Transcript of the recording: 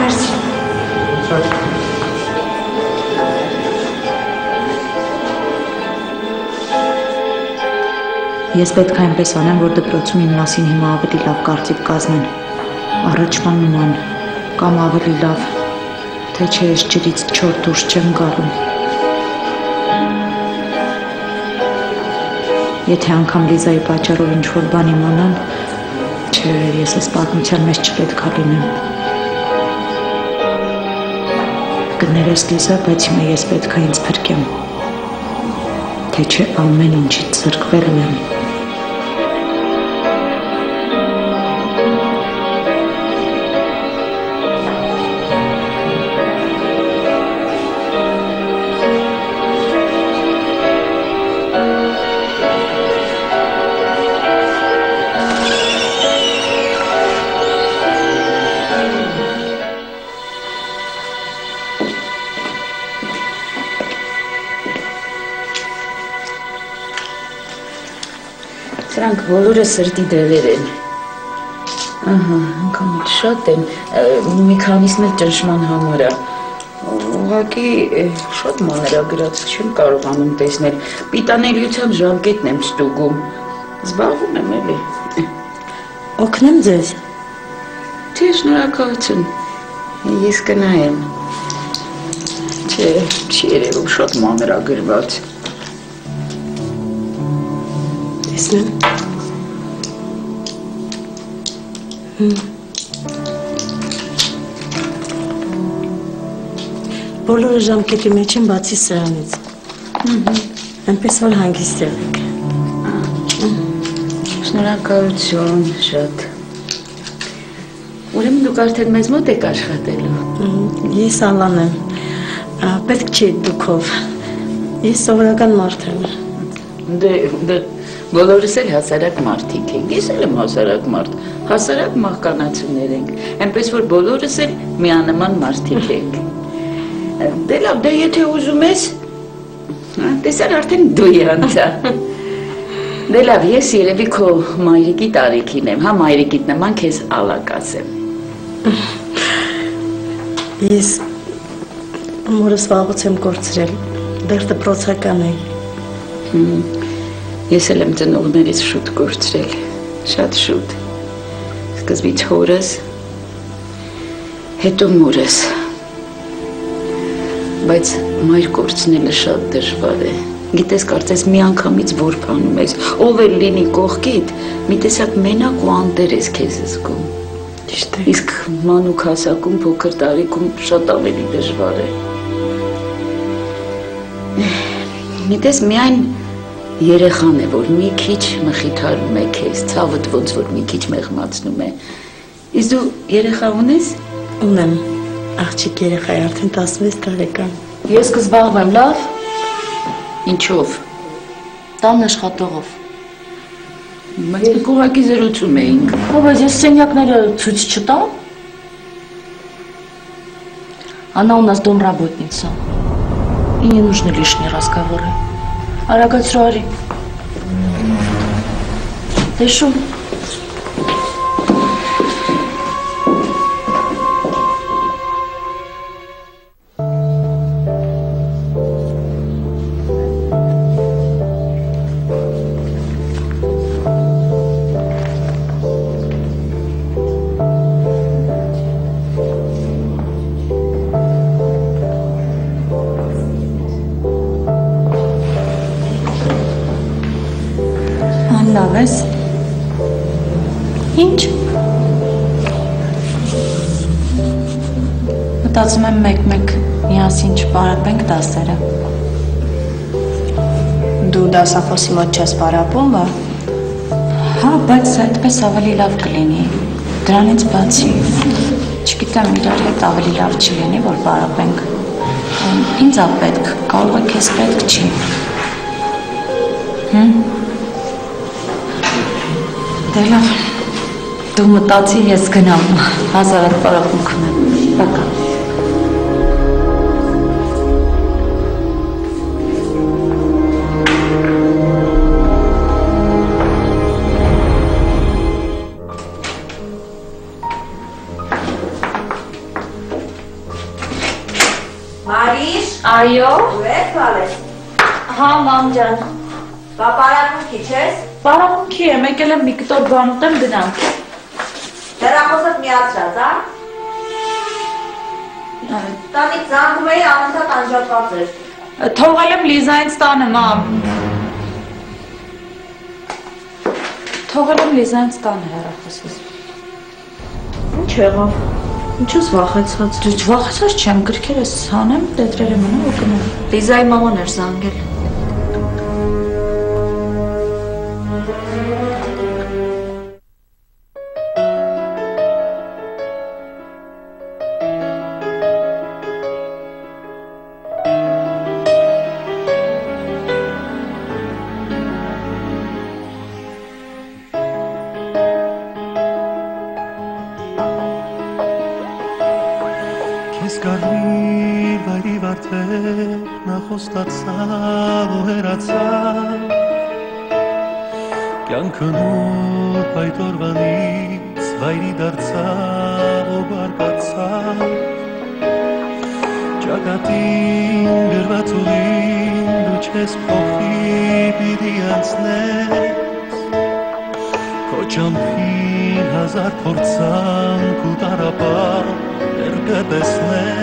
Մերսի։ Ես պետք է այնպես անեմ, որ դպրոցում իմ մասին հիմա ավելի լավ կարծիք կազմեն, առաջվան նման, կամ ավելի լավ, թե չէ ես ջրից չոր դուրս չեմ գալու։ Եթե անգամ Լիզայի պատճառով ինչ-որ բան իմանան, չէ, ես այս պատմության մեջ չպետք է լինեմ։ Կներես Լիզա, բայց հիմա ես պետք է ինձ փրկեմ, թե չէ ամեն ինչից զրկվելու եմ։ Սրանք բոլորը սրտի դեղեր են։ Ահա, անգամ շատ են, մի քանիսն էլ ճնշման համար է։ Ուղղակի շատ մանրագրած չեմ կարողանում տեսնել։ Պիտանելիության ժամկետն եմ ստուգում։ Զբաղվում եմ էլի։ Օգնեմ ձեզ։ Չէ, շնորհակալություն։ Ես կնայեմ։ Չէ, չի երևում շատ մանրագրված։ Տեսնեմ։ Բոլորը ժամկետի մեջ են բացի սրանից։ Այնպես որ հանգիստ եղեք։ Շնորհակալություն շատ։ Ուրեմն դուք արդեն մեզ մոտ եք աշխատելու։ Ես Ալան եմ։ Պետք չի դուքով։ Ես սովորական մարդ եմ։ Դե բոլորս էլ հասարակ մարդիկ ենք, ես էլ եմ հասարակ մարդ, հասարակ մահկանացուներ ենք, այնպես որ բոլորս էլ միանման մարդիկ ենք։ Դե լավ, դե եթե ուզում ես, տեսար արդեն դու յանցա։ Դե լավ, ես երևի քո մայրիկի տարիքին եմ, հա մայրիկիդ նման քեզ ալակ ասեմ։ Ես մորս վաղուց եմ կորցրել, դեռ դպրոցական է։ Ես էլ եմ ծնողներիս շուտ կորցրել, շատ շուտ, սկզբից հորս, հետո մորս, բայց մայր կորցնելը շատ դժվար է, գիտես կարծես մի անգամից որփանում ես, ով էլ լինի կողքիդ, մի տեսակ մենակ ու անտեր ես քեզ զգում, իսկ մանուկ հասակում, փոքր տարիքում շատ ավելի դժվար է, գիտես միայն երեխան է, որ մի քիչ մխիթարում է քեզ, ցավդ ոնց որ մի քիչ մեղմացնում է։ Իսկ դու երեխա ունես։ Ունեմ, աղջիկ երեխա է արդեն 16 տարեկան։ Ես կզբաղվեմ, լավ։ Ինչով։ Տան աշխատողով։ Բայց մենք ուղղակի զրուցում էինք։ Բայց ես սենյակները ցույց չտամ։ Она у нас домработница. И не нужны лишние разговоры. Арагацруари. Ты шо? Լավ ես։ Ինչ։ Մտածում եմ մեկ-մեկ միասին չպարապենք դասերը։ Դու դասախոսի մոտ չես պարապում, բա։ Հա, բայց այդպես ավելի լավ կլինի։ Դրանից բացի, չգիտեմ, իրար հետ ավելի լավ չի լինի, որ պարապենք։ Ինձ ա պետք, կարող է քեզ պետք չի։ Դե լավ, դու մտածի, ես գնամ, հազարատ պարապմունք ունեմ, բակա։ Մարիշ, Այո, ու ես բալես, հա մամ ջան։ պապարակունքի չես, Պարապմունքի եմ, եկել եմ մի կտոր բան ուտեմ գնամ։ դերախոսդ միացրած, տանից զանգում էի անընդհատ անջատված էր։ Թողել եմ Լիզայից տանը, մամ։ Թողել եմ Լիզայից տանը հեռախոսս։ Ինչ եղավ, ինչ ես վախեցած։ Դու վախեցած չեմ, գրքերս հանեմ, տետրերը մնա ու գնամ։ Լիզայի մաման էր զանգել։ Խոստացավ ու հեռացավ կյանքն ու պայտորվանից վայրի դարձավ ու բարկացավ ճակատին գրված ուղին դու չես փոխի պիտի անցնես քո ճամփին հազար փորձանք ու տարապան դեռ կտեսնես